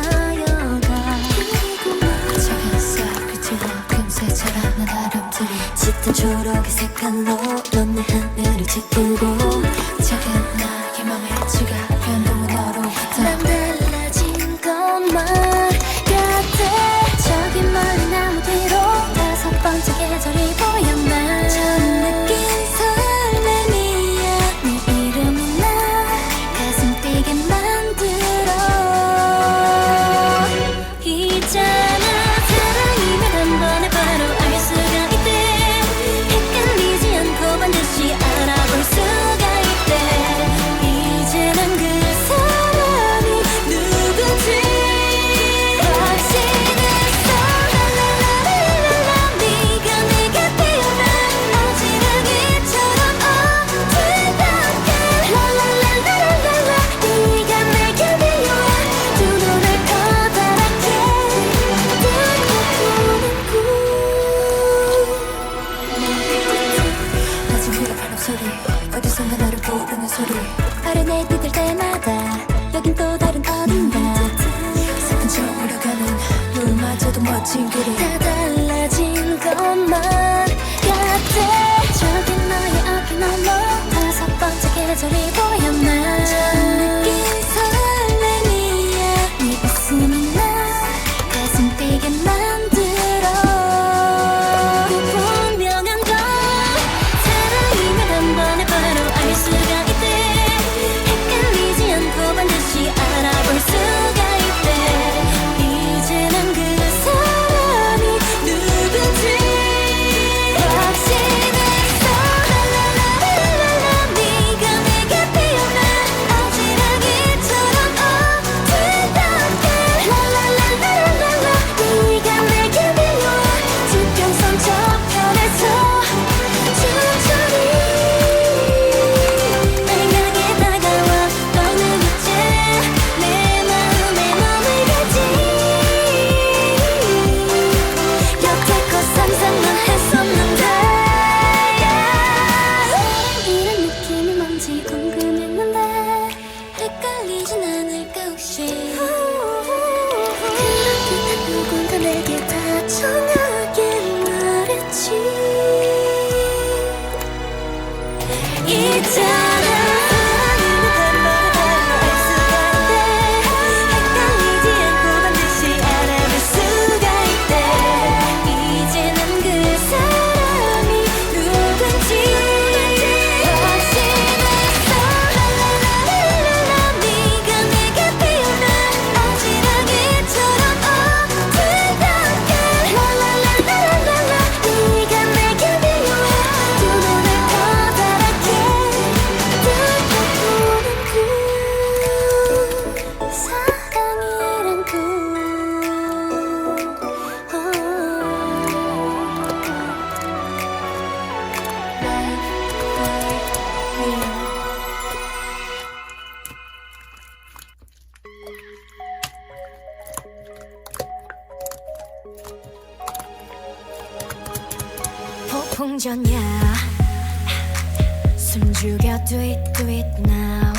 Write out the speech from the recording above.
쌓여가 작은 싹을 찔러 금세처럼 난 아름들이 짙은 초록의 색깔로 넌 내 하늘을 짙고 작은 나의 맘의 지각변동은 너로부터 난 달라진 것만 같아 저기 멀리 나무 뒤로 다섯 번째 계절이 보였나 처음 느낀 설렘이야 네 이름이 나 가슴 뛰게 만들어 있잖아 사랑이면 한 번에 바로 알 수가 있대 헷갈리지 않고 반드시 알아볼 수가 있대 이제 난 그 사람이 누군지 확신했어 랄랄랄랄랄라 네가 내 곁에 오면 어지러기처럼 어두깝게 랄랄랄랄랄라 네가 내 곁에 와 두 눈을 커다랗게 뜨고 꾸는 꿈 낮은 그의 바람 소리 어디선가 나를 부르는 소리 아련해 뛰들 때마다 여긴 또 다른 어딘가 슬픈 척 울어가는 눈마저도 멋진 길이 다 달라진 것만 같아 저기 너의 어깨 너머 다섯 번째 계절이 보였나 처음 느낀 설렘이야 네 웃음이 나 가슴 뛰게 만들어 분명한 건 사랑이면 한 번에 바로 알 수가 있대 헷갈리지 않고 반드시 알아볼 수가 있대 이제 난 그 사람이 누군지 확신했어 랄랄랄랄랄라 네가 내 곁에 오면 어지러기처럼 어두깝게 랄랄랄랄랄라 네가 내 곁에 와 수평선 저편에서 천천히 나는 강하게 다가와 너는 이제 내 마음에 머물 가지 여태껏 상상만 했었는데 이런 느낌이 뭔지 궁금했는데 헷갈리진 않을까 혹시 그렇게 누군가 내게 다정하게 말했지 있잖아 헷갈리지 않고 반드시 알아볼 수가 있대 이제 난 그 사람이 누군지 확신했어 랄랄랄랄랄라 네가 내 곁에 오면 어지러기처럼 어두깝게 랄랄랄랄랄라 네가 내 곁에 와 두 눈을 커다랗게 뜨고 보는 그 사랑이란 폭풍전야 숨죽여 do it now